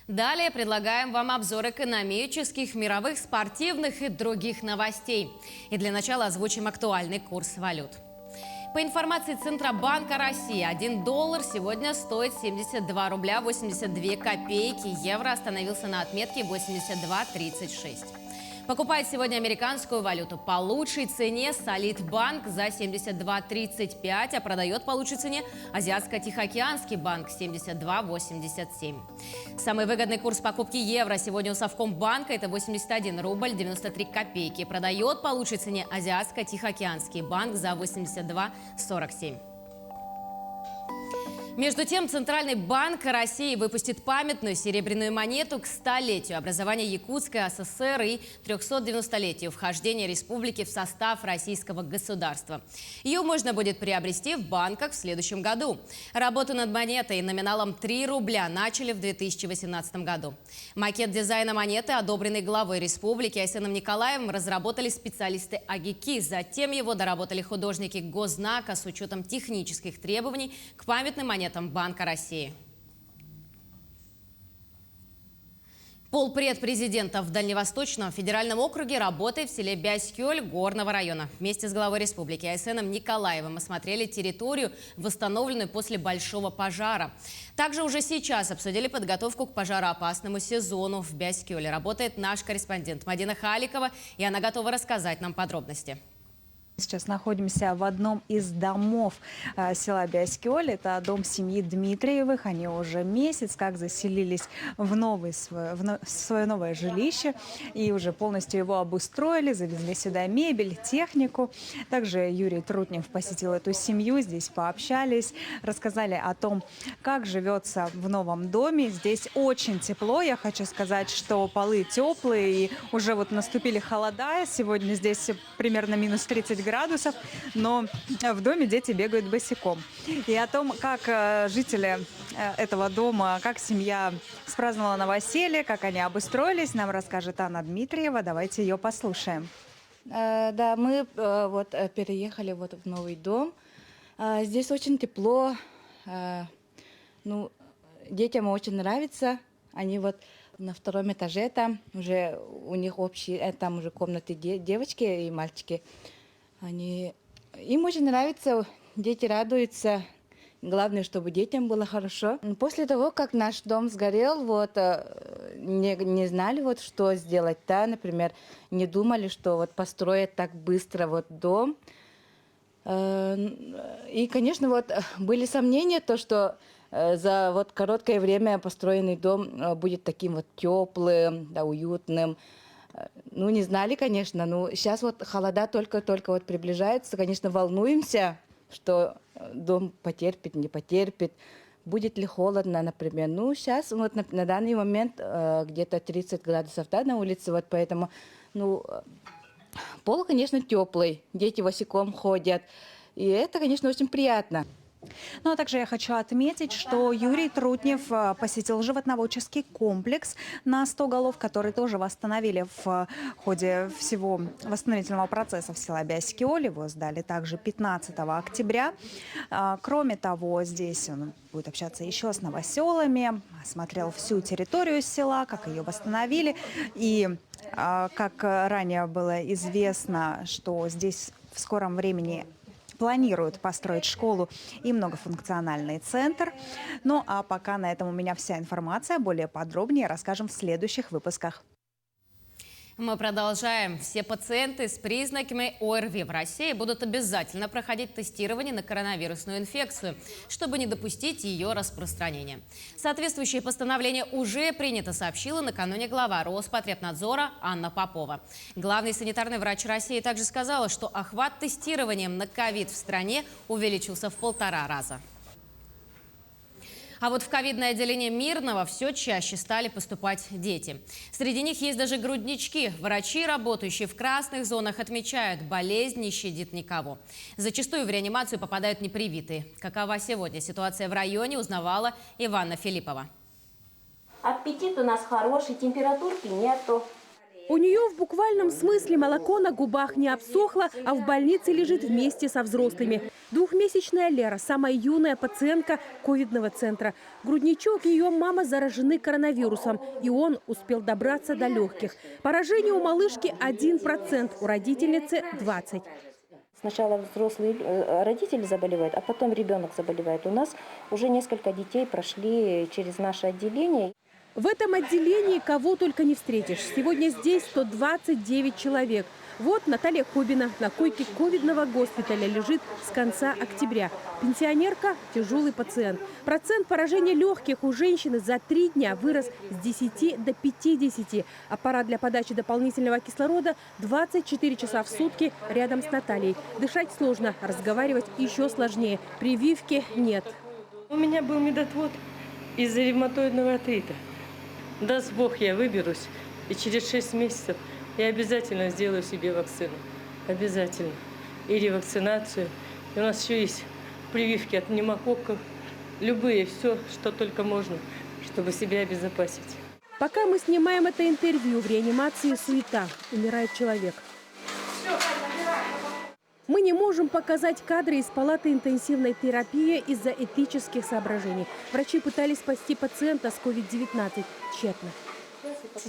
Далее предлагаем вам обзор экономических, мировых, спортивных и других новостей. И для начала озвучим актуальный курс валют. По информации Центробанка России, 1 доллар сегодня стоит 72 рубля 82 копейки. Евро остановился на отметке 82,36. Покупает сегодня американскую валюту по лучшей цене Солидбанк за 72,35, а продает по лучшей цене Азиатско-Тихоокеанский банк 72,87. Самый выгодный курс покупки евро сегодня у Совкомбанка – это 81 рубль 93 копейки. Продает по лучшей цене Азиатско-Тихоокеанский банк за 82,47. Между тем, Центральный банк России выпустит памятную серебряную монету к 100-летию образования Якутской ССР и 390-летию вхождения республики в состав российского государства. Ее можно будет приобрести в банках в следующем году. Работу над монетой номиналом 3 рубля начали в 2018 году. Макет дизайна монеты, одобренный главой республики Айсеном Николаевым, разработали специалисты АГИКИ. Затем его доработали художники Госзнака с учетом технических требований к памятным монетам Банка России. Полпред президента в Дальневосточном федеральном округе работает в селе Бяськёль Горного района. Вместе с главой республики Айсеном Николаевым осмотрели территорию, восстановленную после большого пожара. Также уже сейчас обсудили подготовку к пожароопасному сезону в Бяськёле. Работает наш корреспондент Мадина Халикова, и она готова рассказать нам подробности. Сейчас находимся в одном из домов села Бяськёль. Это дом семьи Дмитриевых. Они уже месяц как заселились в свое новое жилище и уже полностью его обустроили, завезли сюда мебель, технику. Также Юрий Трутнев посетил эту семью, здесь пообщались, рассказали о том, как живется в новом доме. Здесь очень тепло. Я хочу сказать, что полы теплые, и уже вот наступили холода. Сегодня здесь примерно минус 30 градусов, но в доме дети бегают босиком. И о том, как жители этого дома, как семья спраздновала новоселье, как они обустроились, нам расскажет Анна Дмитриева. Давайте ее послушаем. Да, мы вот переехали вот в новый дом. Здесь очень тепло. Ну, детям очень нравится. Они вот на втором этаже там уже у них общие, там уже комнаты девочки и мальчики. Им очень нравится, дети радуются. Главное, чтобы детям было хорошо. После того, как наш дом сгорел, вот, не знали, вот, что сделать. Да? Например, не думали, что вот, построят так быстро вот, дом. И, конечно, вот, были сомнения, то, что за вот, короткое время построенный дом будет таким вот, теплым, да, уютным. Ну, не знали, конечно, но сейчас вот холода только-только вот приближаются. Конечно, волнуемся, что дом потерпит, не потерпит. Будет ли холодно, например. Ну, сейчас вот на данный момент где-то 30 градусов, да, на улице, вот поэтому, ну, пол, конечно, теплый, дети босиком ходят. И это, конечно, очень приятно. Ну, а также я хочу отметить, что Юрий Трутнев посетил животноводческий комплекс на 100 голов, который тоже восстановили в ходе всего восстановительного процесса в села Бяськёль. Его сдали также 15 октября. Кроме того, здесь он будет общаться еще с новоселами, осмотрел всю территорию села, как ее восстановили. И как ранее было известно, что здесь в скором времени планируют построить школу и многофункциональный центр. Ну а пока на этом у меня вся информация. Более подробнее расскажем в следующих выпусках. Мы продолжаем. Все пациенты с признаками ОРВИ в России будут обязательно проходить тестирование на коронавирусную инфекцию, чтобы не допустить ее распространения. Соответствующее постановление уже принято, сообщила накануне глава Роспотребнадзора Анна Попова. Главный санитарный врач России также сказала, что охват тестированием на ковид в стране увеличился в 1,5 раза. А вот в ковидное отделение Мирного все чаще стали поступать дети. Среди них есть даже груднички. Врачи, работающие в красных зонах, отмечают, болезнь не щадит никого. Зачастую в реанимацию попадают непривитые. Какова сегодня ситуация в районе, узнавала Иванна Филиппова. Аппетит у нас хороший, температурки нету. У нее в буквальном смысле молоко на губах не обсохло, а в больнице лежит вместе со взрослыми. Двухмесячная Лера, самая юная пациентка ковидного центра. Грудничок и ее мама заражены коронавирусом, и он успел добраться до легких. Поражение у малышки 1%, у родительницы 20%. Сначала взрослые родители заболевают, а потом ребенок заболевает. У нас уже несколько детей прошли через наше отделение. В этом отделении кого только не встретишь. Сегодня здесь 129 человек. Вот Наталья Кобина на койке ковидного госпиталя лежит с конца октября. Пенсионерка – тяжелый пациент. Процент поражения легких у женщины за 3 дня вырос с 10 до 50. Аппарат для подачи дополнительного кислорода 24 часа в сутки рядом с Натальей. Дышать сложно, разговаривать еще сложнее. Прививки нет. У меня был медотвод из-за ревматоидного артрита. Даст Бог, я выберусь, и через 6 месяцев я обязательно сделаю себе вакцину. Обязательно. И ревакцинацию. И у нас еще есть прививки от пневмококков. Любые, все, что только можно, чтобы себя обезопасить. Пока мы снимаем это интервью, в реанимации суета. Умирает человек. Мы не можем показать кадры из палаты интенсивной терапии из-за этических соображений. Врачи пытались спасти пациента с COVID-19. Тщетно.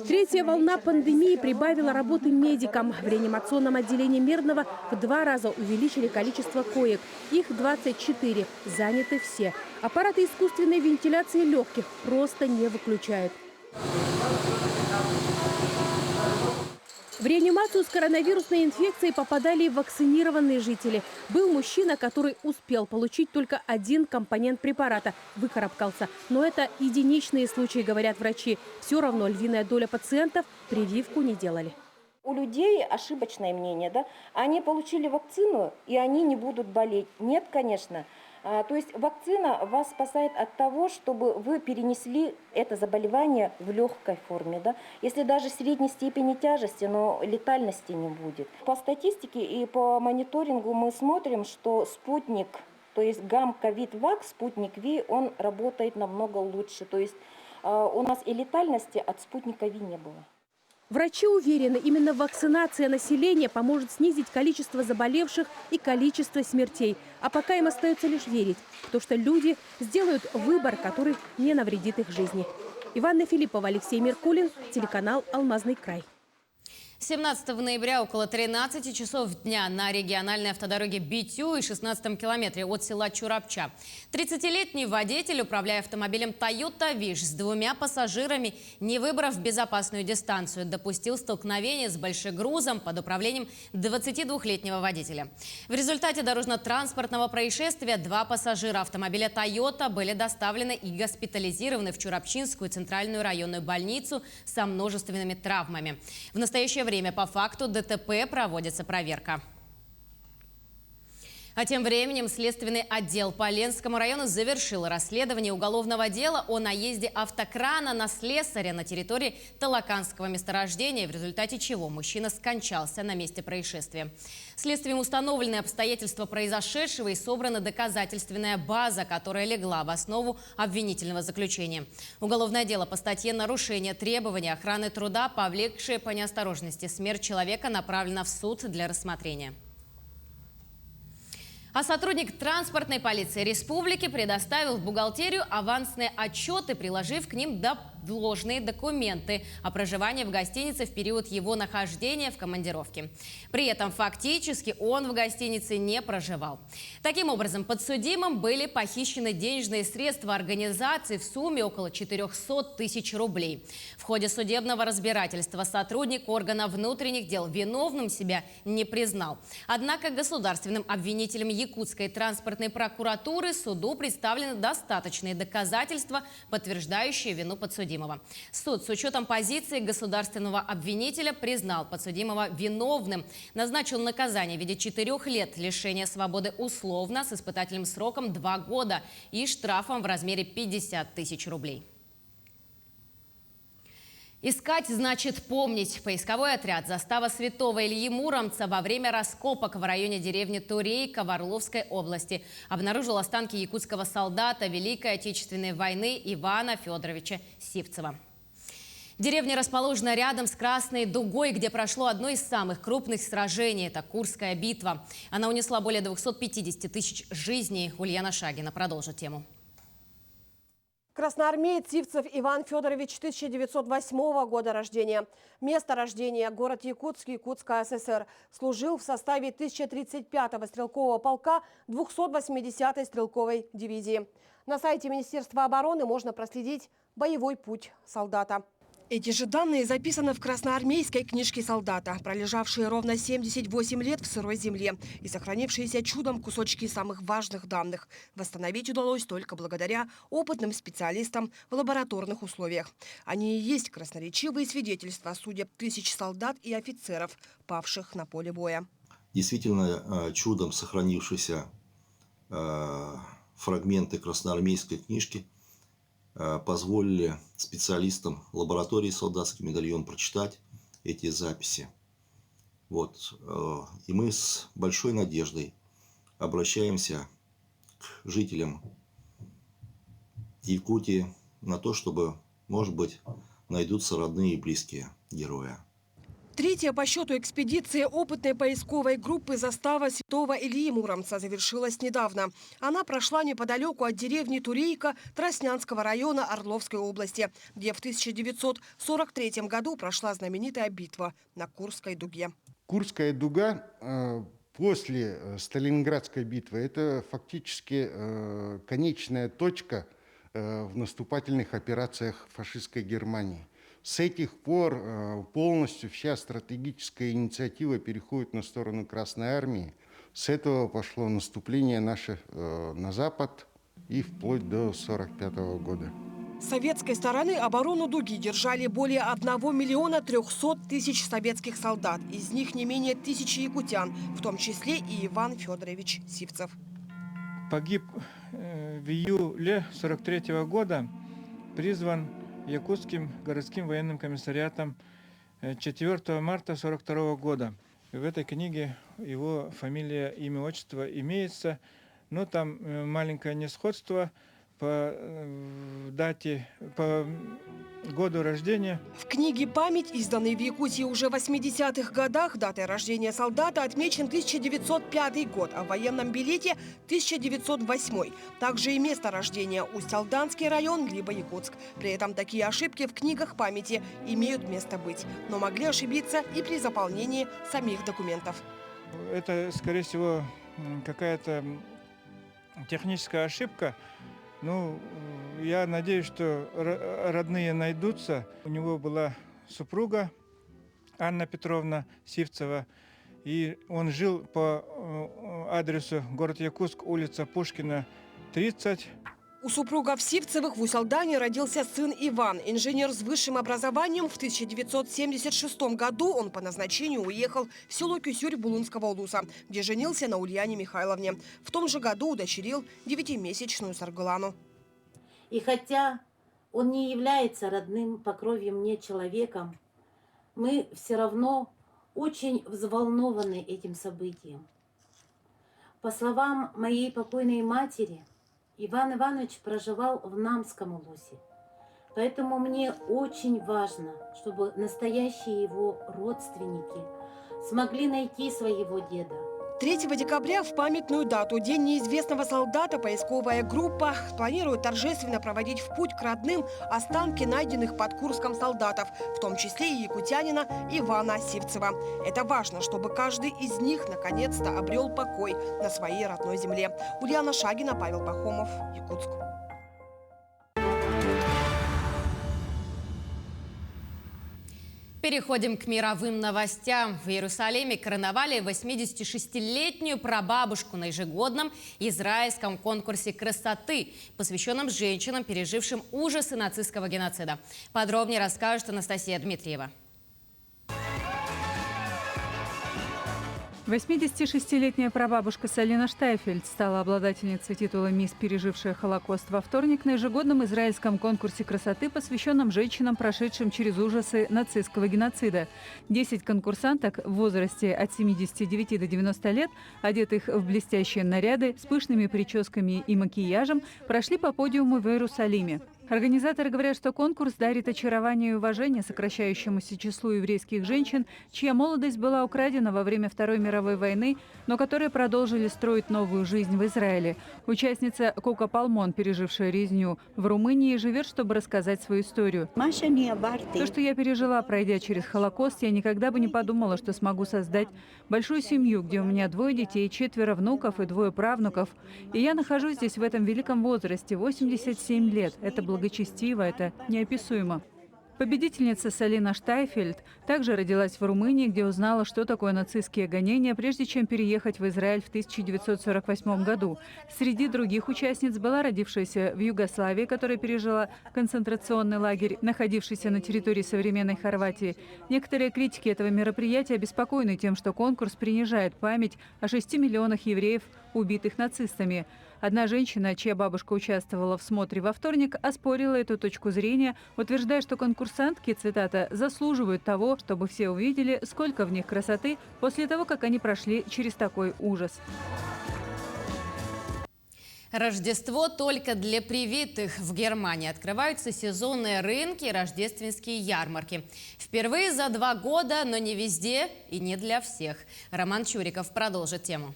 Третья волна пандемии прибавила работы медикам. В реанимационном отделении Мирного в 2 раза увеличили количество коек. Их 24. Заняты все. Аппараты искусственной вентиляции легких просто не выключают. В реанимацию с коронавирусной инфекцией попадали и вакцинированные жители. Был мужчина, который успел получить только 1 компонент препарата. Выкарабкался. Но это единичные случаи, говорят врачи. Все равно львиная доля пациентов прививку не делали. У людей ошибочное мнение, да? Они получили вакцину, и они не будут болеть. Нет, конечно. То есть вакцина вас спасает от того, чтобы вы перенесли это заболевание в легкой форме. Да? Если даже средней степени тяжести, но летальности не будет. По статистике и по мониторингу мы смотрим, что спутник, то есть ГАМ-ковид-вак, спутник Ви, он работает намного лучше. То есть у нас и летальности от спутника Ви не было. Врачи уверены, именно вакцинация населения поможет снизить количество заболевших и количество смертей. А пока им остается лишь верить, в то, что люди сделают выбор, который не навредит их жизни. Иванна Филиппова, Алексей Меркулин, телеканал «Алмазный край». 17 ноября около 13 часов дня на региональной автодороге Битю и 16-м километре от села Чурапча 30-летний водитель, управляя автомобилем Toyota Wish с 2 пассажирами, не выбрав безопасную дистанцию, допустил столкновение с большегрузом под управлением 22-летнего водителя. В результате дорожно-транспортного происшествия 2 пассажира автомобиля Toyota были доставлены и госпитализированы в Чурапчинскую центральную районную больницу со множественными травмами. В настоящее время по факту ДТП проводится проверка. А тем временем Следственный отдел по Ленскому району завершил расследование уголовного дела о наезде автокрана на слесаря на территории Талаканского месторождения, в результате чего мужчина скончался на месте происшествия. Следствием установлены обстоятельства произошедшего и собрана доказательственная база, которая легла в основу обвинительного заключения. Уголовное дело по статье «Нарушение требований охраны труда, повлекшее по неосторожности смерть человека», направлено в суд для рассмотрения. А сотрудник транспортной полиции республики предоставил в бухгалтерию авансные отчеты, приложив к ним ложные документы о проживании в гостинице в период его нахождения в командировке. При этом фактически он в гостинице не проживал. Таким образом, подсудимым были похищены денежные средства организации в сумме около 400 тысяч рублей. В ходе судебного разбирательства сотрудник органа внутренних дел виновным себя не признал. Однако государственным обвинителем Якутской транспортной прокуратуры суду представлены достаточные доказательства, подтверждающие вину подсудимого. Суд с учетом позиции государственного обвинителя признал подсудимого виновным, назначил наказание в виде 4 лет лишения свободы условно с испытательным сроком 2 года и штрафом в размере 50 тысяч рублей. Искать значит помнить. Поисковой отряд застава Святого Ильи Муромца во время раскопок в районе деревни Турейка в Орловской области обнаружил останки якутского солдата Великой Отечественной войны Ивана Федоровича Сивцева. Деревня расположена рядом с Красной Дугой, где прошло одно из самых крупных сражений – это Курская битва. Она унесла более 250 тысяч жизней. Ульяна Шагина продолжит тему. Красноармеец Сивцев Иван Федорович, 1908 года рождения. Место рождения – город Якутск, Якутская ССР. Служил в составе 1035-го стрелкового полка 280-й стрелковой дивизии. На сайте Министерства обороны можно проследить боевой путь солдата. Эти же данные записаны в красноармейской книжке солдата, пролежавшие ровно 78 лет в сырой земле и сохранившиеся чудом кусочки самых важных данных. Восстановить удалось только благодаря опытным специалистам в лабораторных условиях. Они и есть красноречивые свидетельства судеб тысяч солдат и офицеров, павших на поле боя. Действительно, чудом сохранившиеся фрагменты красноармейской книжки позволили специалистам лаборатории «Солдатский медальон» прочитать эти записи. И мы с большой надеждой обращаемся к жителям Якутии на то, чтобы, может быть, найдутся родные и близкие героя. Третья по счету экспедиция опытной поисковой группы застава Святого Ильи Муромца завершилась недавно. Она прошла неподалеку от деревни Турейка Троснянского района Орловской области, где в 1943 году прошла знаменитая битва на Курской дуге. Курская дуга после Сталинградской битвы – это фактически конечная точка в наступательных операциях фашистской Германии. С этих пор полностью вся стратегическая инициатива переходит на сторону Красной Армии. С этого пошло наступление наше на запад и вплоть до 1945 года. С советской стороны оборону дуги держали более 1 миллиона 300 тысяч советских солдат. Из них не менее 1000 якутян, в том числе и Иван Федорович Сивцев. Погиб в июле 1943 года, призван Якутским городским военным комиссариатом 4 марта 1942 года. В этой книге его фамилия, имя, отчество имеется, но там маленькое несходство по дате, по году рождения. В книге «Память», изданной в Якутии уже в 80-х годах, датой рождения солдата отмечен 1905 год, а в военном билете – 1908. Также и место рождения – Усть-Алданский район, либо Якутск. При этом такие ошибки в книгах памяти имеют место быть, но могли ошибиться и при заполнении самих документов. Это, скорее всего, какая-то техническая ошибка. Я надеюсь, что родные найдутся. У него была супруга Анна Петровна Сивцева, и он жил по адресу город Якутск, улица Пушкина, 30. У супругов Сивцевых в Усть-Алдане родился сын Иван. Инженер с высшим образованием. В 1976 году он по назначению уехал в село Кюсюрь Булунского улуса, где женился на Ульяне Михайловне. В том же году удочерил 9-месячную Саргулану. И хотя он не является родным по крови мне человеком, мы все равно очень взволнованы этим событием. По словам моей покойной матери, Иван Иванович проживал в Намском улусе. Поэтому мне очень важно, чтобы настоящие его родственники смогли найти своего деда. 3 декабря в памятную дату, День неизвестного солдата, поисковая группа планирует торжественно проводить в путь к родным останки найденных под Курском солдатов, в том числе и якутянина Ивана Сивцева. Это важно, чтобы каждый из них наконец-то обрел покой на своей родной земле. Ульяна Шагина, Павел Пахомов, Якутск. Переходим к мировым новостям. В Иерусалиме короновали 86-летнюю прабабушку на ежегодном израильском конкурсе красоты, посвященном женщинам, пережившим ужасы нацистского геноцида. Подробнее расскажет Анастасия Дмитриева. 86-летняя прабабушка Салина Штайфельд стала обладательницей титула «Мисс, пережившая Холокост» во вторник на ежегодном израильском конкурсе красоты, посвященном женщинам, прошедшим через ужасы нацистского геноцида. 10 конкурсанток в возрасте от 79 до 90 лет, одетых в блестящие наряды, с пышными прическами и макияжем, прошли по подиуму в Иерусалиме. Организаторы говорят, что конкурс дарит очарование и уважение сокращающемуся числу еврейских женщин, чья молодость была украдена во время Второй мировой войны, но которые продолжили строить новую жизнь в Израиле. Участница Кока Палмон, пережившая резню в Румынии, живет, чтобы рассказать свою историю. То, что я пережила, пройдя через Холокост, я никогда бы не подумала, что смогу создать большую семью, где у меня 2 детей, 4 внуков и 2 правнуков. И я нахожусь здесь в этом великом возрасте, 87 лет. Это благочестиво, это неописуемо. Победительница Салина Штайфельд также родилась в Румынии, где узнала, что такое нацистские гонения, прежде чем переехать в Израиль в 1948 году. Среди других участниц была родившаяся в Югославии, которая пережила концентрационный лагерь, находившийся на территории современной Хорватии. Некоторые критики этого мероприятия обеспокоены тем, что конкурс принижает память о 6 миллионах евреев, убитых нацистами. Одна женщина, чья бабушка участвовала в смотре во вторник, оспорила эту точку зрения, утверждая, что конкурсантки, цитата, «заслуживают того, чтобы все увидели, сколько в них красоты после того, как они прошли через такой ужас». Рождество только для привитых. В Германии открываются сезонные рынки и рождественские ярмарки. Впервые за 2 года, но не везде и не для всех. Роман Чуриков продолжит тему.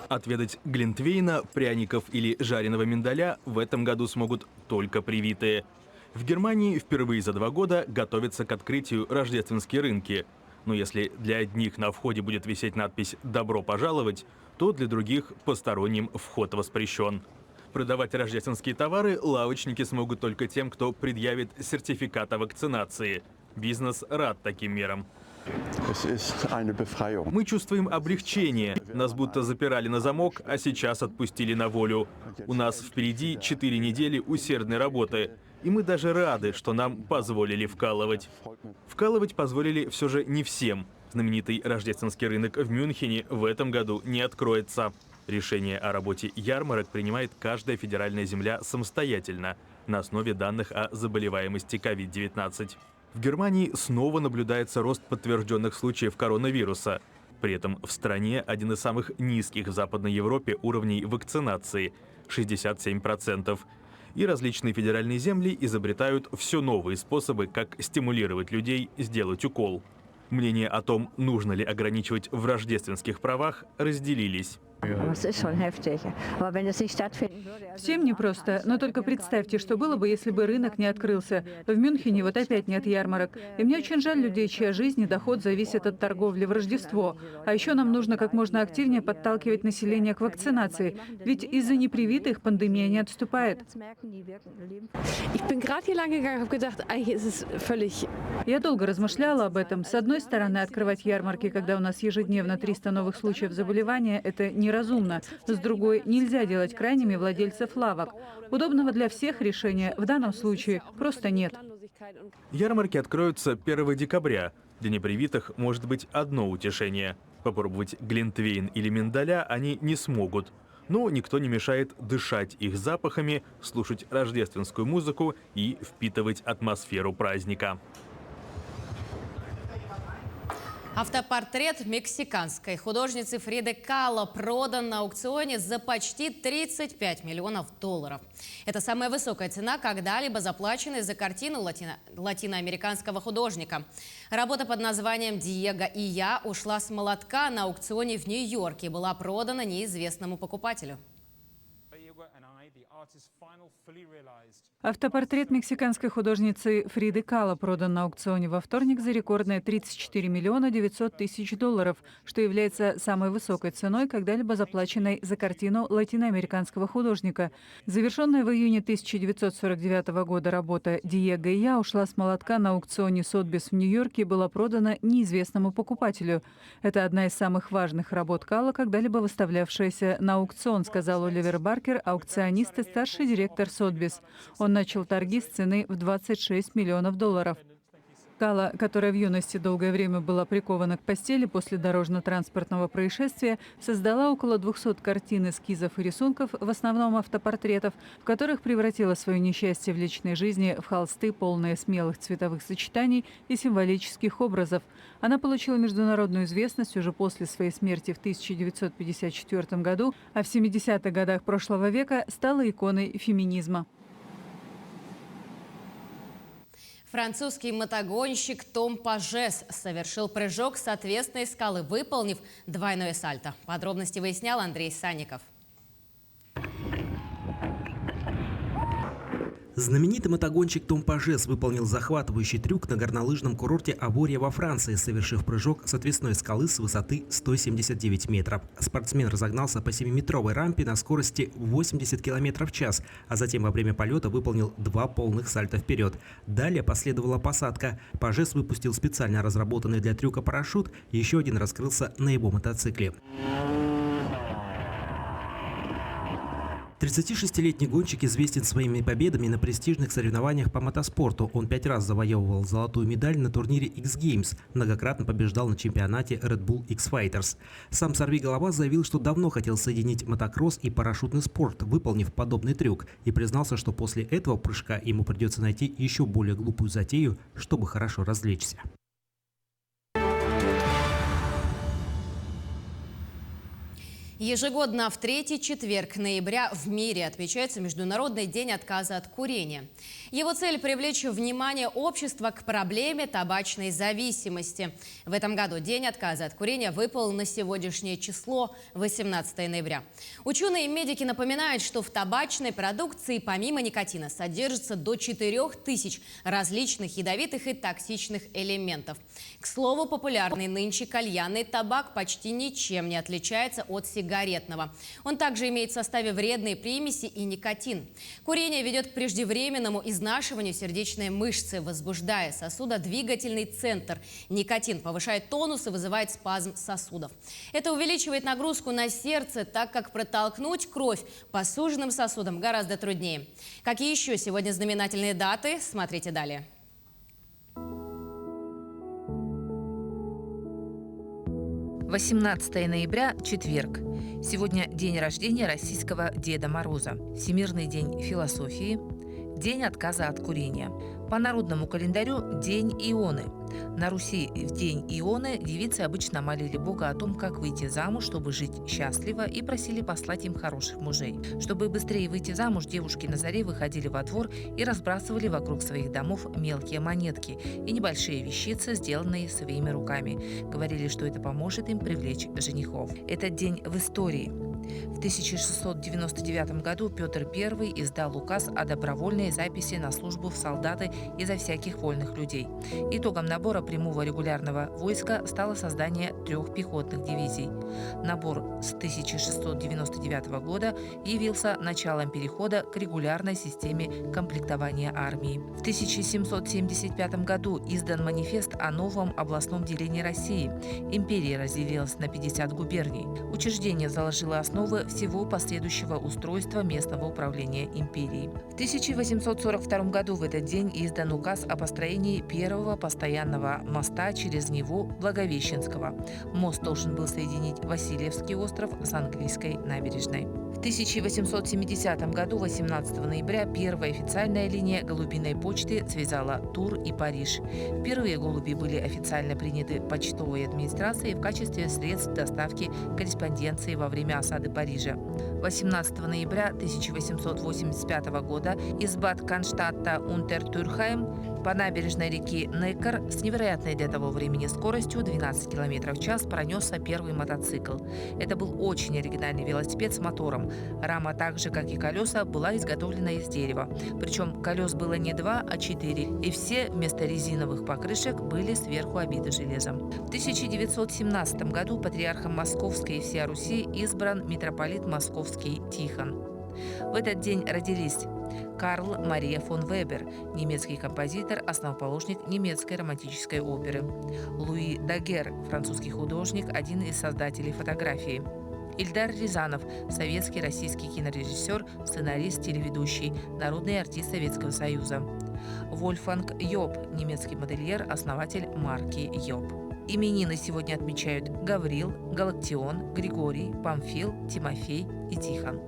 Отведать глинтвейна, пряников или жареного миндаля в этом году смогут только привитые. В Германии впервые за 2 года готовятся к открытию рождественские рынки. Но если для одних на входе будет висеть надпись «Добро пожаловать», то для других посторонним вход воспрещен. Продавать рождественские товары лавочники смогут только тем, кто предъявит сертификат о вакцинации. Бизнес рад таким мерам. Мы чувствуем облегчение. Нас будто запирали на замок, а сейчас отпустили на волю. У нас впереди 4 недели усердной работы. И мы даже рады, что нам позволили вкалывать. Вкалывать позволили все же не всем. Знаменитый рождественский рынок в Мюнхене в этом году не откроется. Решение о работе ярмарок принимает каждая федеральная земля самостоятельно на основе данных о заболеваемости COVID-19. В Германии снова наблюдается рост подтвержденных случаев коронавируса. При этом в стране один из самых низких в Западной Европе уровней вакцинации – 67%. И различные федеральные земли изобретают все новые способы, как стимулировать людей сделать укол. Мнения о том, нужно ли ограничивать в рождественских правах, разделились. Всем непросто, но только представьте, что было бы, если бы рынок не открылся. В Мюнхене вот опять нет ярмарок. И мне очень жаль людей, чья жизнь и доход зависят от торговли в Рождество. А еще нам нужно как можно активнее подталкивать население к вакцинации. Ведь из-за непривитых пандемия не отступает. Я долго размышляла об этом. С одной стороны, открывать ярмарки, когда у нас ежедневно 300 новых случаев заболевания, это неразумно. С другой, нельзя делать крайними владельцев лавок. Удобного для всех решения в данном случае просто нет. Ярмарки откроются 1 декабря. Для непривитых может быть одно утешение. Попробовать глинтвейн или миндаля они не смогут. Но никто не мешает дышать их запахами, слушать рождественскую музыку и впитывать атмосферу праздника. Автопортрет мексиканской художницы Фриды Кало продан на аукционе за почти $35 миллионов. Это самая высокая цена, когда-либо заплаченная за картину латиноамериканского художника. Работа под названием «Диего и я» ушла с молотка на аукционе в Нью-Йорке и была продана неизвестному покупателю. Автопортрет мексиканской художницы Фриды Кало продан на аукционе во вторник за рекордные $34 900 000, что является самой высокой ценой, когда-либо заплаченной за картину латиноамериканского художника. Завершенная в июне 1949 года работа «Диего и я» ушла с молотка на аукционе Сотбис в Нью-Йорке и была продана неизвестному покупателю. Это одна из самых важных работ Кало, когда-либо выставлявшаяся на аукцион, сказал Оливер Баркер, аукционист и старший директор Сотбис. Он начал торги с цены в $26 миллионов. Кала, которая в юности долгое время была прикована к постели после дорожно-транспортного происшествия, создала около 200 картин, эскизов и рисунков, в основном автопортретов, в которых превратила свое несчастье в личной жизни в холсты, полные смелых цветовых сочетаний и символических образов. Она получила международную известность уже после своей смерти в 1954 году, а в 70-х годах прошлого века стала иконой феминизма. Французский мотогонщик Том Пажес совершил прыжок с отвесной скалы, выполнив двойное сальто. Подробности выяснял Андрей Санников. Знаменитый мотогонщик Том Пажес выполнил захватывающий трюк на горнолыжном курорте Авория во Франции, совершив прыжок с отвесной скалы с высоты 179 метров. Спортсмен разогнался по 7-метровой рампе на скорости 80 км в час, а затем во время полета выполнил 2 полных сальта вперед. Далее последовала посадка. Пажес выпустил специально разработанный для трюка парашют, еще один раскрылся на его мотоцикле. 36-летний гонщик известен своими победами на престижных соревнованиях по мотоспорту. Он 5 раз завоевывал золотую медаль на турнире X-Games, многократно побеждал на чемпионате Red Bull X-Fighters. Сам сорвиголова заявил, что давно хотел соединить мотокросс и парашютный спорт, выполнив подобный трюк, и признался, что после этого прыжка ему придется найти еще более глупую затею, чтобы хорошо развлечься. Ежегодно в 3-й четверг ноября в мире отмечается Международный день отказа от курения. Его цель – привлечь внимание общества к проблеме табачной зависимости. В этом году День отказа от курения выпал на сегодняшнее число – 18 ноября. Ученые и медики напоминают, что в табачной продукции помимо никотина содержится до 4000 различных ядовитых и токсичных элементов. К слову, популярный нынче кальянный табак почти ничем не отличается от сигаретного. Он также имеет в составе вредные примеси и никотин. Курение ведет к преждевременному изнашиванию сердечной мышцы, возбуждая сосудодвигательный центр. Никотин повышает тонус и вызывает спазм сосудов. Это увеличивает нагрузку на сердце, так как протолкнуть кровь по суженным сосудам гораздо труднее. Какие еще сегодня знаменательные даты? Смотрите далее. 18 ноября – четверг. Сегодня день рождения российского Деда Мороза, Всемирный день философии, День отказа от курения. По народному календарю – День Ионы. На Руси в День Ионы девицы обычно молили Бога о том, как выйти замуж, чтобы жить счастливо, и просили послать им хороших мужей. Чтобы быстрее выйти замуж, девушки на заре выходили во двор и разбрасывали вокруг своих домов мелкие монетки и небольшие вещицы, сделанные своими руками. Говорили, что это поможет им привлечь женихов. Этот день в истории. В 1699 году Петр I издал указ о добровольной записи на службу в солдаты изо всяких вольных людей. Итогом набора прямого регулярного войска стало создание 3 пехотных дивизий. Набор с 1699 года явился началом перехода к регулярной системе комплектования армии. В 1775 году издан манифест о новом областном делении России. Империя разделилась на 50 губерний. Учреждение заложило основы всего последующего устройства местного управления империей. В 1842 году в этот день издан указ о построении первого постоянного моста через Неву Благовещенского. Мост должен был соединить Васильевский остров с английской набережной. В 1870 году, 18 ноября, первая официальная линия голубиной почты связала Тур и Париж. Впервые голуби были официально приняты почтовой администрацией в качестве средств доставки корреспонденции во время осады Парижа. 18 ноября 1885 года из Бад Конштадта Унтертюрхайм по набережной реки Неккар с невероятной для того времени скоростью 12 км в час пронесся первый мотоцикл. Это был очень оригинальный велосипед с мотором. Рама, так же как и колеса, была изготовлена из дерева. Причем колес было не 2, а 4, и все вместо резиновых покрышек были сверху обиты железом. В 1917 году патриархом Московской и всей Руси избран митрополит Московский Тихон. В этот день родились Карл Мария фон Вебер, немецкий композитор, основоположник немецкой романтической оперы; Луи Дагер, французский художник, один из создателей фотографии; Ильдар Рязанов, советский российский кинорежиссер, сценарист, телеведущий, народный артист Советского Союза; Вольфганг Йоб, немецкий модельер, основатель марки Йоб. Именины сегодня отмечают Гаврил, Галактион, Григорий, Памфил, Тимофей и Тихон.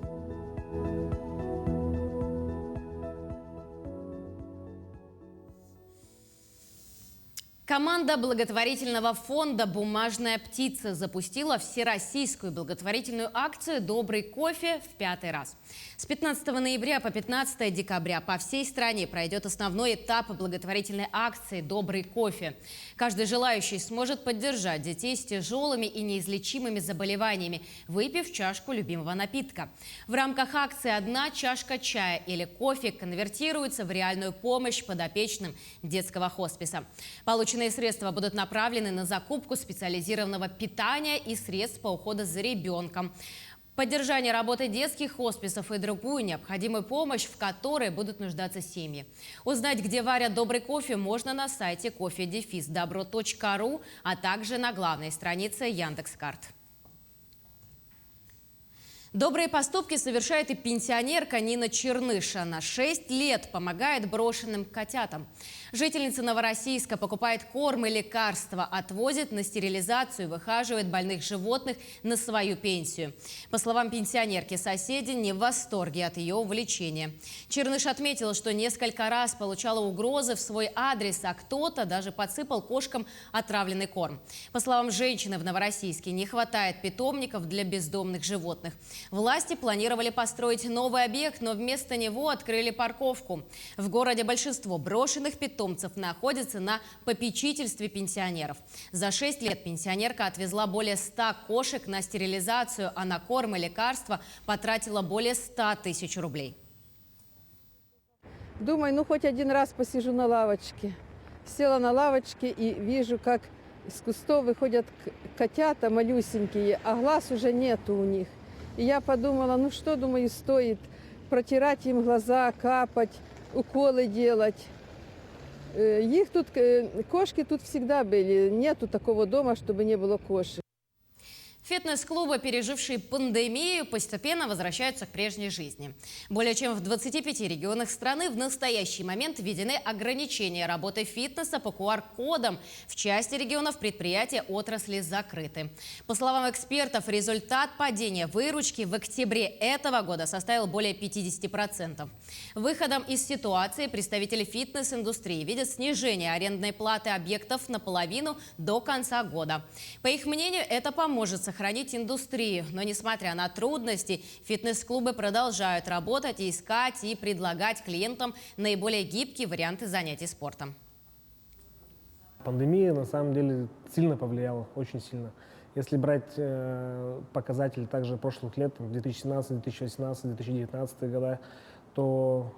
Команда благотворительного фонда «Бумажная птица» запустила всероссийскую благотворительную акцию «Добрый кофе» в 5-й раз. С 15 ноября по 15 декабря по всей стране пройдет основной этап благотворительной акции «Добрый кофе». Каждый желающий сможет поддержать детей с тяжелыми и неизлечимыми заболеваниями, выпив чашку любимого напитка. В рамках акции одна чашка чая или кофе конвертируется в реальную помощь подопечным детского хосписа. Полученные средства будут направлены на закупку специализированного питания и средств по уходу за ребенком, поддержание работы детских хосписов и другую необходимую помощь, в которой будут нуждаться семьи. Узнать, где варят добрый кофе, можно на сайте coffee-добро.ру, а также на главной странице Яндекс.Карт. Добрые поступки совершает и пенсионерка Нина Черныша. На 6 лет помогает брошенным котятам. Жительница Новороссийска покупает корм и лекарства, отвозит на стерилизацию и выхаживает больных животных на свою пенсию. По словам пенсионерки, соседи не в восторге от ее увлечения. Черныш отметила, что несколько раз получала угрозы в свой адрес, а кто-то даже подсыпал кошкам отравленный корм. По словам женщины, в Новороссийске не хватает питомников для бездомных животных. Власти планировали построить новый объект, но вместо него открыли парковку. В городе большинство брошенных питомцев находится на попечительстве пенсионеров. За 6 лет пенсионерка отвезла более 100 кошек на стерилизацию, а на корм и лекарства потратила более 100 тысяч рублей. Думаю, ну хоть один раз посижу на лавочке. Села на лавочке и вижу, как из кустов выходят котята малюсенькие, а глаз уже нету у них. И я подумала, ну что, думаю, стоит протирать им глаза, капать, уколы делать. Их тут, кошки тут всегда были. Нету такого дома, чтобы не было кошек. Фитнес-клубы, пережившие пандемию, постепенно возвращаются к прежней жизни. Более чем в 25 регионах страны в настоящий момент введены ограничения работы фитнеса по QR-кодам. В части регионов предприятия отрасли закрыты. По словам экспертов, результат падения выручки в октябре этого года составил более 50%. Выходом из ситуации представители фитнес-индустрии видят снижение арендной платы объектов наполовину до конца года. По их мнению, это поможет сохранить индустрию. Но несмотря на трудности, фитнес-клубы продолжают работать и искать и предлагать клиентам наиболее гибкие варианты занятий спортом. Пандемия на самом деле сильно повлияла, очень сильно. Если брать показатели также прошлых лет, 2017, 2018, 2019 года, то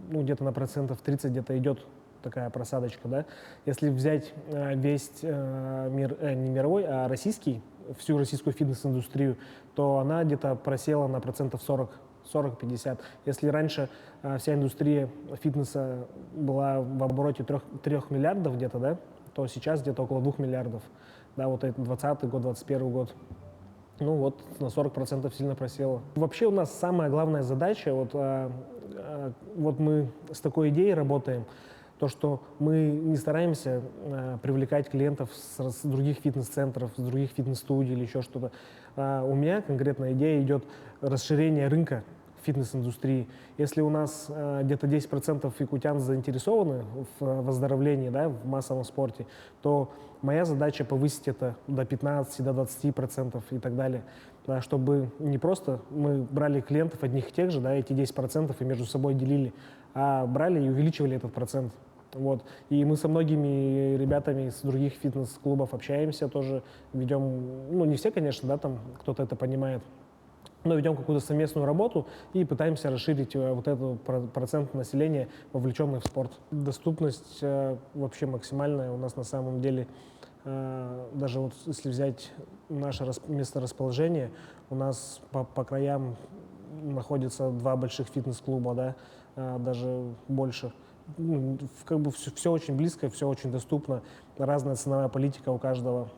где-то на процентов 30 где-то идет такая просадочка. Да? Если взять весь мир, не мировой, а российский, всю российскую фитнес-индустрию, то она где-то просела на процентов 40-50. Если раньше вся индустрия фитнеса была в обороте 3 миллиардов где-то, да, то сейчас где-то около 2 миллиардов. Да, вот это 2020 год, 2021 год. Ну вот на 40% сильно просела. Вообще у нас самая главная задача, вот мы с такой идеей работаем, то, что мы не стараемся привлекать клиентов с других фитнес-центров, с других фитнес-студий или еще что-то. У меня конкретная идея идет расширение рынка фитнес-индустрии. Если у нас где-то 10% якутян заинтересованы в выздоровлении, да, в массовом спорте, то моя задача повысить это до 15, до 20% и так далее. Да, чтобы не просто мы брали клиентов одних и тех же, да, эти 10% и между собой делили, а брали и увеличивали этот процент. Вот. И мы со многими ребятами из других фитнес-клубов общаемся тоже, ведем, ну не все, конечно, да, там кто-то это понимает, но ведем какую-то совместную работу и пытаемся расширить вот этот процент населения, вовлеченных в спорт. Доступность вообще максимальная у нас на самом деле. Даже вот если взять наше месторасположение, у нас по краям находится 2 больших фитнес-клуба, да, даже больше. как бы все очень близко, все очень доступно, разная ценовая политика у каждого,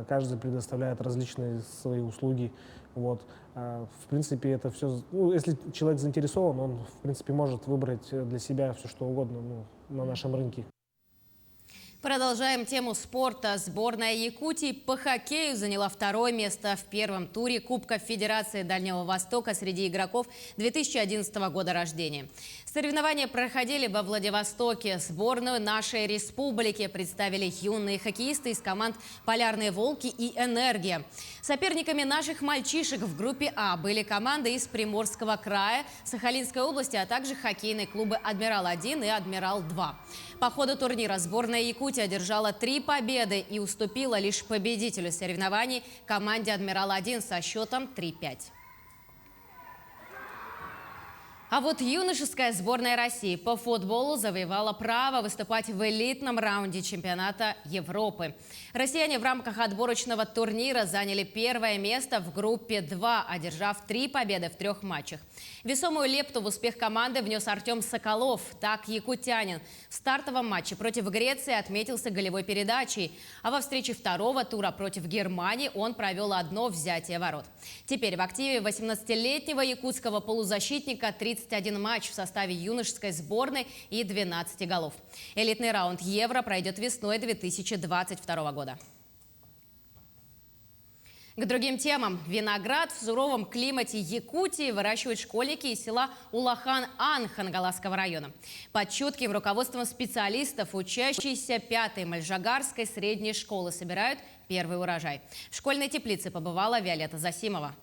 каждый предоставляет различные свои услуги. Вот. В принципе, это все, ну, если человек заинтересован, он, в принципе, может выбрать для себя все, что угодно, ну, на нашем рынке. Продолжаем тему спорта. Сборная Якутии по хоккею заняла второе место в первом туре Кубка Федерации Дальнего Востока среди игроков 2011 года рождения. Соревнования проходили во Владивостоке. Сборную нашей республики представили юные хоккеисты из команд «Полярные волки» и «Энергия». Соперниками наших мальчишек в группе А были команды из Приморского края, Сахалинской области, а также хоккейные клубы «Адмирал-1» и «Адмирал-2». По ходу турнира сборная Якутии одержала 3 победы и уступила лишь победителю соревнований команде «Адмирал-1» со счетом 3-5. А вот юношеская сборная России по футболу завоевала право выступать в элитном раунде чемпионата Европы. Россияне в рамках отборочного турнира заняли первое место в группе 2, одержав 3 победы в 3 матчах. Весомую лепту в успех команды внес Артем Соколов. Так якутянин в стартовом матче против Греции отметился голевой передачей, а во встрече второго тура против Германии он провел одно взятие ворот. Теперь в активе 18-летнего якутского полузащитника 31 матч в составе юношеской сборной и 12 голов. Элитный раунд Евро пройдет весной 2022 года. К другим темам. Виноград в суровом климате Якутии выращивают школьники из села Улахан-Ан Хангаласского района. Под чутким руководством специалистов учащиеся 5-й Мальжагарской средней школы собирают первый урожай. В школьной теплице побывала Виолетта Засимова.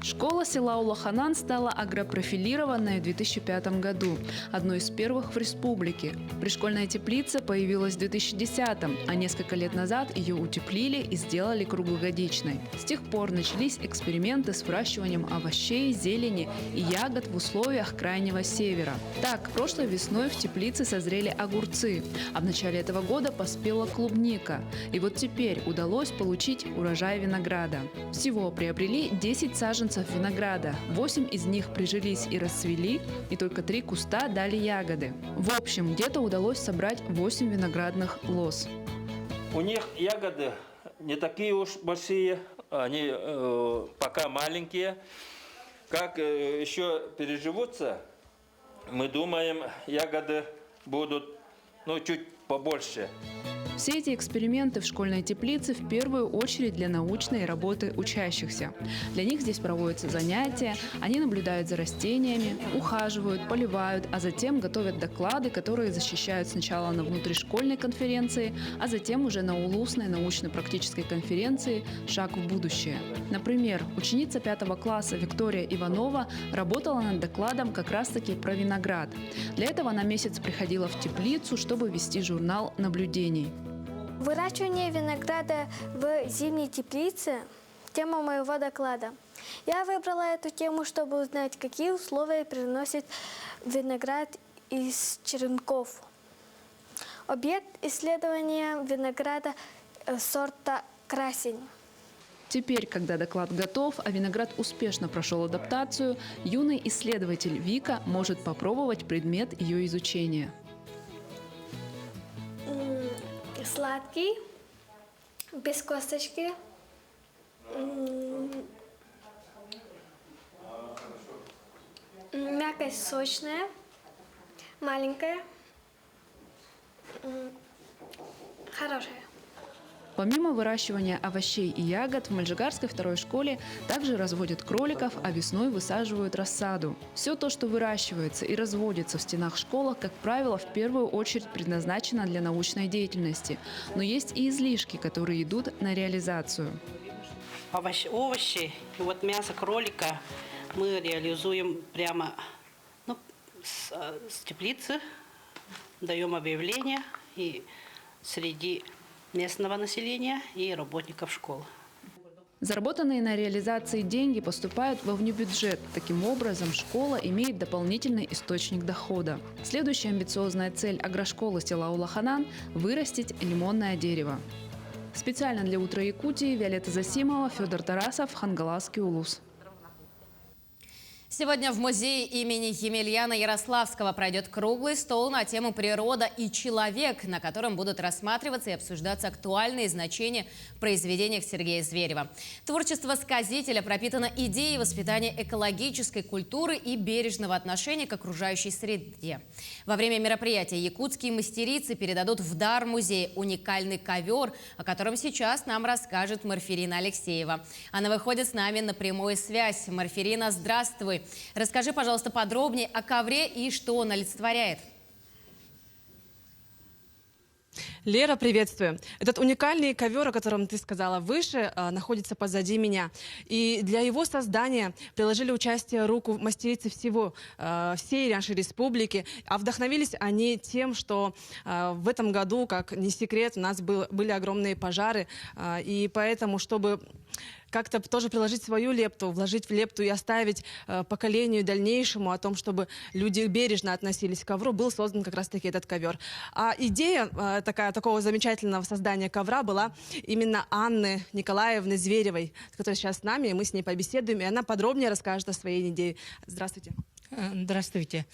Школа села Улаханан стала агропрофилированной в 2005 году, одной из первых в республике. Пришкольная теплица появилась в 2010-м, а несколько лет назад ее утеплили и сделали круглогодичной. С тех пор начались эксперименты с выращиванием овощей, зелени и ягод в условиях крайнего севера. Так, прошлой весной в теплице созрели огурцы, а в начале этого года поспела клубника. И вот теперь удалось получить урожай винограда. Всего приобрели 10 саженцев винограда. 8 из них прижились и расцвели, и только 3 куста дали ягоды. В общем, где-то удалось собрать 8 виноградных лоз. У них ягоды не такие уж большие, они пока маленькие. Как еще переживутся, мы думаем, ягоды будут чуть побольше. Все эти эксперименты в школьной теплице в первую очередь для научной работы учащихся. Для них здесь проводятся занятия, они наблюдают за растениями, ухаживают, поливают, а затем готовят доклады, которые защищают сначала на внутришкольной конференции, а затем уже на улусной научно-практической конференции «Шаг в будущее». Например, ученица 5 класса Виктория Иванова работала над докладом как раз-таки про виноград. Для этого она месяц приходила в теплицу, чтобы вести журнал наблюдений. Выращивание винограда в зимней теплице – тема моего доклада. Я выбрала эту тему, чтобы узнать, какие условия приносит виноград из черенков. Объект исследования винограда сорта «Красень». Теперь, когда доклад готов, а виноград успешно прошел адаптацию, юный исследователь Вика может попробовать предмет ее изучения. Сладкий, без косточки, мякоть сочная, маленькая, хорошая. Помимо выращивания овощей и ягод, в Мальжагарской второй школе также разводят кроликов, а весной высаживают рассаду. Все то, что выращивается и разводится в стенах школы, как правило, в первую очередь предназначено для научной деятельности. Но есть и излишки, которые идут на реализацию. Овощи и вот мясо кролика мы реализуем прямо с теплицы, даем объявление и среди местного населения и работников школы. Заработанные на реализации деньги поступают во внебюджет. Таким образом, школа имеет дополнительный источник дохода. Следующая амбициозная цель агрошколы села Улаханан – вырастить лимонное дерево. Специально для «Утра Якутии» Виолетта Засимова, Федор Тарасов, Хангаласский улус. Сегодня в музее имени Емельяна Ярославского пройдет круглый стол на тему «Природа и человек», на котором будут рассматриваться и обсуждаться актуальные значения в произведениях Сергея Зверева. Творчество сказителя пропитано идеей воспитания экологической культуры и бережного отношения к окружающей среде. Во время мероприятия якутские мастерицы передадут в дар музея уникальный ковер, о котором сейчас нам расскажет Марфирина Алексеева. Она выходит с нами на прямую связь. Марфирина, здравствуй. Расскажи, пожалуйста, подробнее о ковре и что он олицетворяет. Лера, приветствую. Этот уникальный ковер, о котором ты сказала выше, находится позади меня. И для его создания приложили участие руку мастерицы всей нашей республики. А вдохновились они тем, что в этом году, как не секрет, у нас были огромные пожары. И поэтому, чтобы как-то тоже приложить свою лепту, вложить в лепту и оставить поколению дальнейшему о том, чтобы люди бережно относились к ковру, был создан как раз-таки этот ковер. А идея такого замечательного создания ковра была именно Анны Николаевны Зверевой, которая сейчас с нами, и мы с ней побеседуем, и она подробнее расскажет о своей идее. Здравствуйте. Здравствуйте.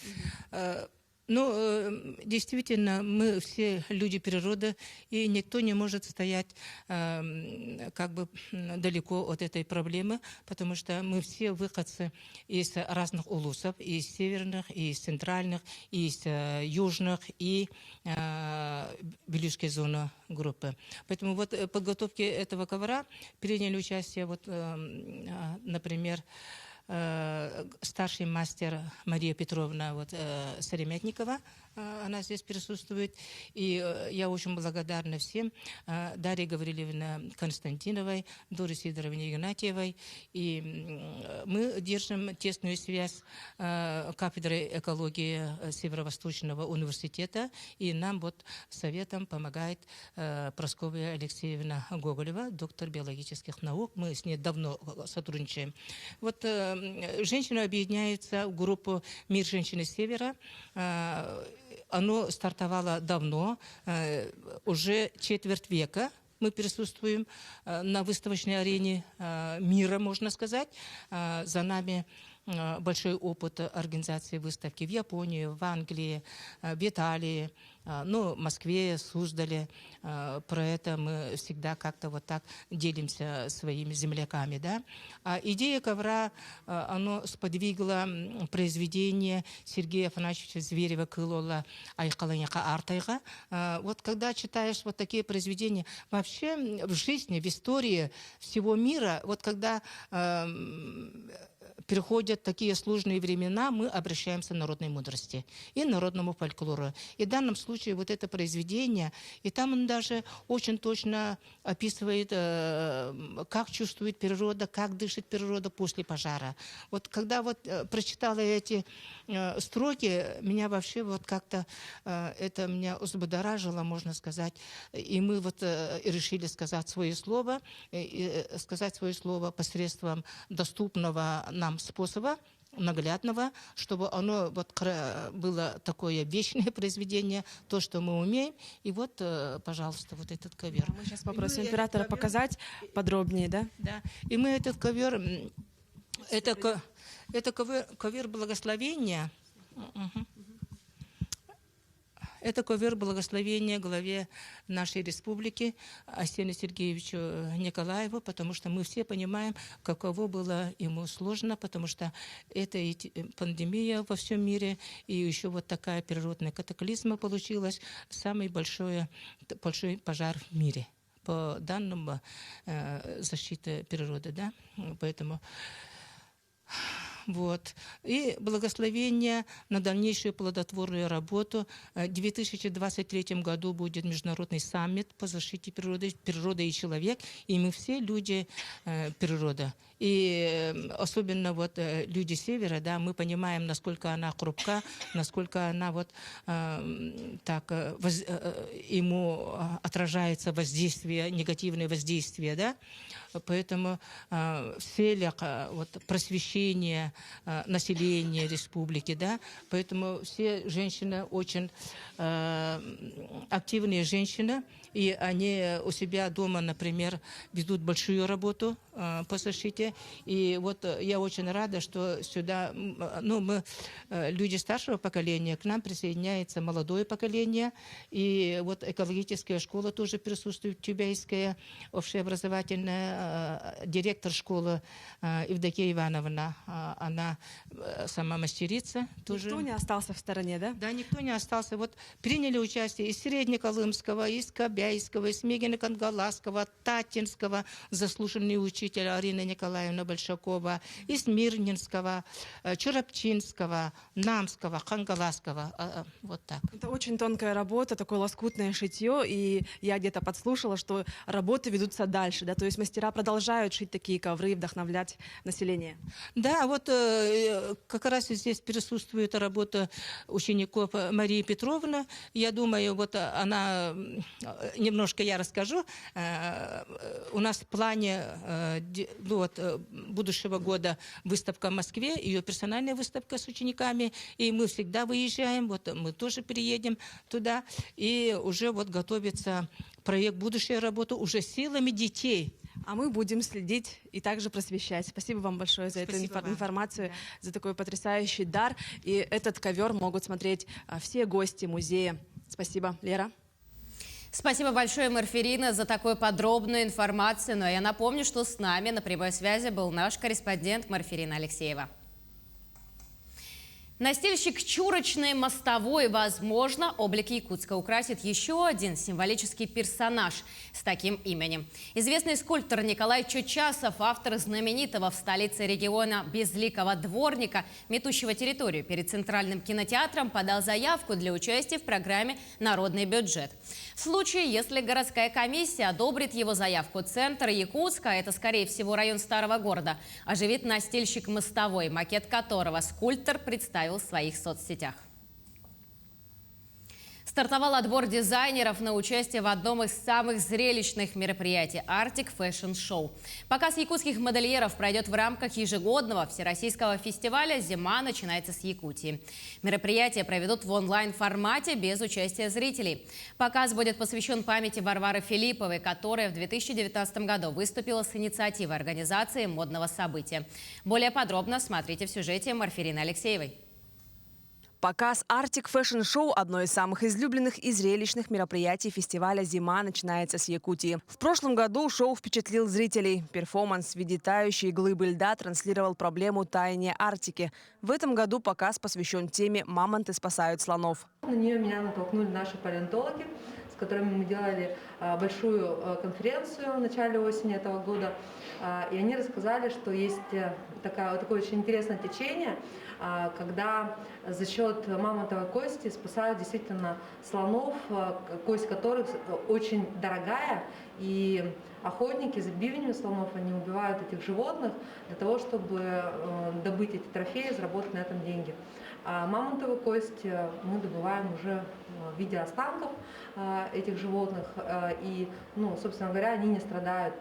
Ну, действительно, мы все люди природы, и никто не может стоять как бы далеко от этой проблемы, потому что мы все выходцы из разных улусов, из северных, из центральных, из южных и Белюжской зоны группы. Поэтому вот в подготовке этого ковра приняли участие, вот, например, старший мастер Мария Петровна Сыромятникова, она здесь присутствует. И я очень благодарна всем, Дарье Гаврилевне Константиновой, Доре Сидоровне Игнатьевой. И мы держим тесную связь с кафедрой экологии Северо-Восточного университета. И нам вот советом помогает Прасковья Алексеевна Гоголева, доктор биологических наук. Мы с ней давно сотрудничаем. Вот женщины объединяются в группу «Мир женщины Севера». Оно стартовало давно, уже четверть века. Мы присутствуем на выставочной арене мира, можно сказать. За нами большой опыт организации выставки в Японии, в Англии, в Италии, в Москве, Суздале. Про это мы всегда как-то вот так делимся своими земляками. Да? А идея ковра, оно сподвигло произведение Сергея Афанасьевича Зверева «Кылола Айкаланяка Артайга». Вот когда читаешь вот такие произведения, вообще в жизни, в истории всего мира, вот когда приходят такие сложные времена, мы обращаемся к народной мудрости и народному фольклору. И в данном случае вот это произведение, и там он даже очень точно описывает, как чувствует природа, как дышит природа после пожара. Вот когда вот прочитала эти строки, меня вообще вот как-то это меня взбудоражило, можно сказать. И мы вот решили сказать свое слово посредством доступного нам способа, наглядного, чтобы оно вот было такое вечное произведение, то, что мы умеем. И вот, пожалуйста, вот этот ковер. Мы сейчас попросим оператора показать подробнее, да? Да. И мы этот ковер, это ковер благословения. Это ковер благословения главе нашей республики Арсению Сергеевичу Николаеву, потому что мы все понимаем, каково было ему сложно, потому что это и пандемия во всем мире, и еще вот такая природная катаклизма получилась, самый большой пожар в мире по данным защиты природы, да, поэтому... Вот. И благословение на дальнейшую плодотворную работу. В 2023 году будет международный саммит по защите природы, природа и человек. И мы все люди природа. И особенно вот люди Севера, да, мы понимаем, насколько она хрупка, насколько она вот ему отражается воздействие, негативное воздействие, да. Поэтому в целях вот, просвещения населения республики, да, поэтому все женщины очень активные женщины, и они у себя дома, например, ведут большую работу по защите. И вот я очень рада, что сюда, ну, мы, люди старшего поколения, к нам присоединяется молодое поколение. И вот экологическая школа тоже присутствует, Тюбейская, общеобразовательная, директор школы Евдокия Ивановна, она сама мастерица. Тоже. Никто не остался в стороне, да? Да, никто не остался. Вот приняли участие из Среднеколымского, из Кобяйского, из Мегино-Кангаласского, Татинского, заслуженный учитель Арина Николаевна Большакова, из Мирнинского, Чурапчинского, Намского, Кангаласского. Вот так. Это очень тонкая работа, такое лоскутное шитье, и я где-то подслушала, что работы ведутся дальше, да, то есть мастера продолжают шить такие ковры и вдохновлять население. Да, вот как раз здесь присутствует работа учеников Марии Петровны. Я думаю, вот она, немножко я расскажу. У нас в плане будущего года выставка в Москве, ее персональная выставка с учениками, и мы всегда выезжаем, вот мы тоже приедем туда, и уже вот готовится проект «Будущая работа» уже силами детей. А мы будем следить и также просвещать. Спасибо вам большое за эту информацию, Да. за такой потрясающий дар. И этот ковер могут смотреть все гости музея. Спасибо, Лера. Спасибо большое, Марферина, за такую подробную информацию. Но я напомню, что с нами на прямой связи был наш корреспондент Марферина Алексеева. Настильщик Чурочной мостовой, возможно, облик Якутска украсит еще один символический персонаж с таким именем. Известный скульптор Николай Чучасов, автор знаменитого в столице региона безликого дворника, метущего территорию перед Центральным кинотеатром, подал заявку для участия в программе «Народный бюджет». В случае, если городская комиссия одобрит его заявку, центр Якутска, это скорее всего район Старого города, оживит настильщик мостовой, макет которого скульптор представил в своих соцсетях. Стартовал отбор дизайнеров на участие в одном из самых зрелищных мероприятий – Arctic Fashion Show. Показ якутских модельеров пройдет в рамках ежегодного всероссийского фестиваля «Зима начинается с Якутии». Мероприятие проведут в онлайн-формате без участия зрителей. Показ будет посвящен памяти Варвары Филипповой, которая в 2019 году выступила с инициативой организации модного события. Более подробно смотрите в сюжете Марферины Алексеевой. Показ Arctic Fashion Show – одно из самых излюбленных и зрелищных мероприятий фестиваля «Зима начинается с Якутии». В прошлом году шоу впечатлил зрителей. Перформанс в виде тающей глыбы льда транслировал проблему таяния Арктики. В этом году показ посвящен теме «Мамонты спасают слонов». На нее меня натолкнули наши палеонтологи, с которыми мы делали большую конференцию в начале осени этого года. И они рассказали, что есть такое очень интересное течение, когда за счет мамонтовой кости спасают действительно слонов, кость которых очень дорогая, и охотники за бивнями слонов, они убивают этих животных для того, чтобы добыть эти трофеи, заработать на этом деньги. А мамонтовую кость мы добываем уже в виде останков этих животных, и, собственно говоря, они не страдают.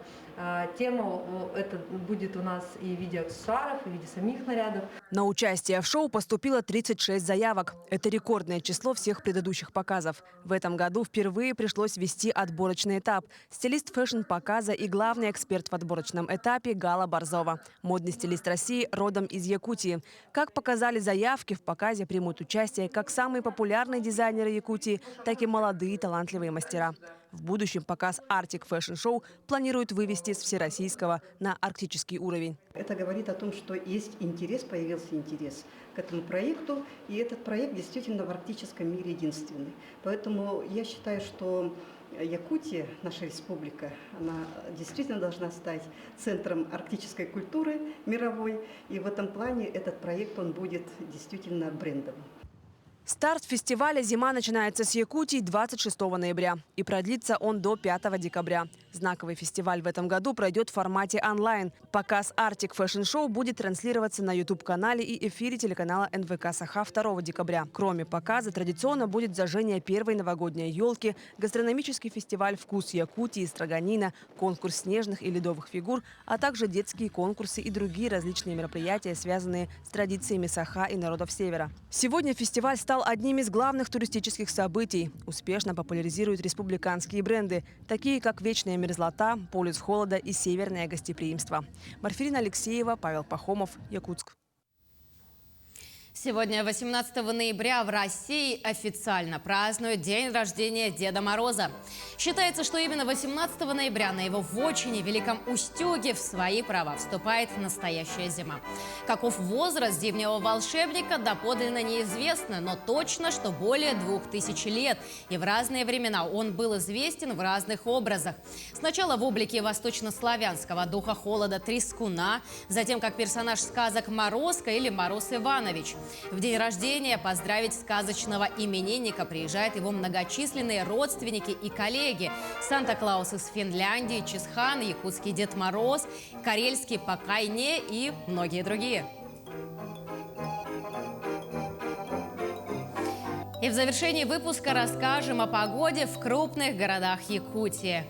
Тема это будет у нас и в виде аксессуаров, и в виде самих нарядов. На участие в шоу поступило 36 заявок. Это рекордное число всех предыдущих показов. В этом году впервые пришлось вести отборочный этап. Стилист фэшн-показа и главный эксперт в отборочном этапе Гала Борзова. Модный стилист России, родом из Якутии. Как показали заявки, в показе примут участие как самые популярные дизайнеры Якутии, так и молодые талантливые мастера. В будущем показ Arctic Fashion Show планируют вывести с всероссийского на арктический уровень. Это говорит о том, что есть интерес, появился интерес к этому проекту, и этот проект действительно в арктическом мире единственный. Поэтому я считаю, что Якутия, наша республика, она действительно должна стать центром арктической культуры мировой, и в этом плане этот проект, он будет действительно брендовым. Старт фестиваля «Зима начинается с Якутии» 26 ноября. И продлится он до 5 декабря. Знаковый фестиваль в этом году пройдет в формате онлайн. Показ Arctic Fashion Show будет транслироваться на YouTube-канале и эфире телеканала НВК «Саха» 2 декабря. Кроме показа, традиционно будет зажжение первой новогодней елки, гастрономический фестиваль «Вкус Якутии», строганина, конкурс снежных и ледовых фигур, а также детские конкурсы и другие различные мероприятия, связанные с традициями Саха и народов Севера. Сегодня фестиваль стал стал одним из главных туристических событий. Успешно популяризируют республиканские бренды, такие как «Вечная мерзлота», «Полюс холода» и «Северное гостеприимство». Марфирина Алексеева, Павел Пахомов, Якутск. Сегодня, 18 ноября, в России официально празднуют день рождения Деда Мороза. Считается, что именно 18 ноября на его вотчине, Великом Устюге, в свои права вступает настоящая зима. Каков возраст зимнего волшебника, доподлинно неизвестно, но точно, что более 2000 лет. И в разные времена он был известен в разных образах. Сначала в облике восточнославянского духа холода Трескуна, затем как персонаж сказок Морозко или Мороз Иванович. В день рождения поздравить сказочного именинника приезжают его многочисленные родственники и коллеги. Санта-Клаус из Финляндии, Чисхан, якутский Дед Мороз, карельский Покайне и многие другие. И в завершении выпуска расскажем о погоде в крупных городах Якутии.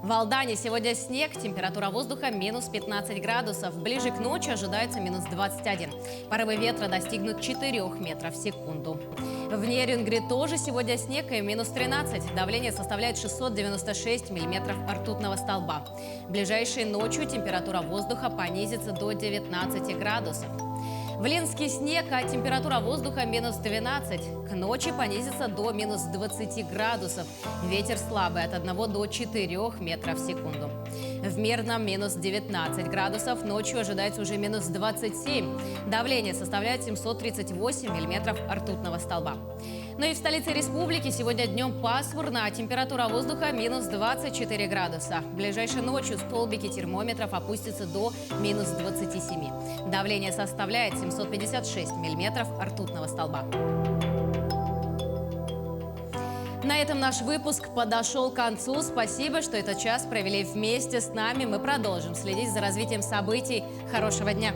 В Алдане сегодня снег, температура воздуха минус 15 градусов. Ближе к ночи ожидается минус 21. Порывы ветра достигнут 4 метров в секунду. В Нерюнгри тоже сегодня снег и минус 13. Давление составляет 696 миллиметров ртутного столба. Ближайшей ночью температура воздуха понизится до 19 градусов. В Ленске снег, а температура воздуха минус 12. К ночи понизится до минус 20 градусов. Ветер слабый от 1 до 4 метров в секунду. В Мирном минус 19 градусов. Ночью ожидается уже минус 27. Давление составляет 738 миллиметров ртутного столба. Ну и в столице республики сегодня днем пасмурно, а температура воздуха минус 24 градуса. Ближайшей ночью столбики термометров опустятся до минус 27. Давление составляет 756 миллиметров ртутного столба. На этом наш выпуск подошел к концу. Спасибо, что этот час провели вместе с нами. Мы продолжим следить за развитием событий. Хорошего дня!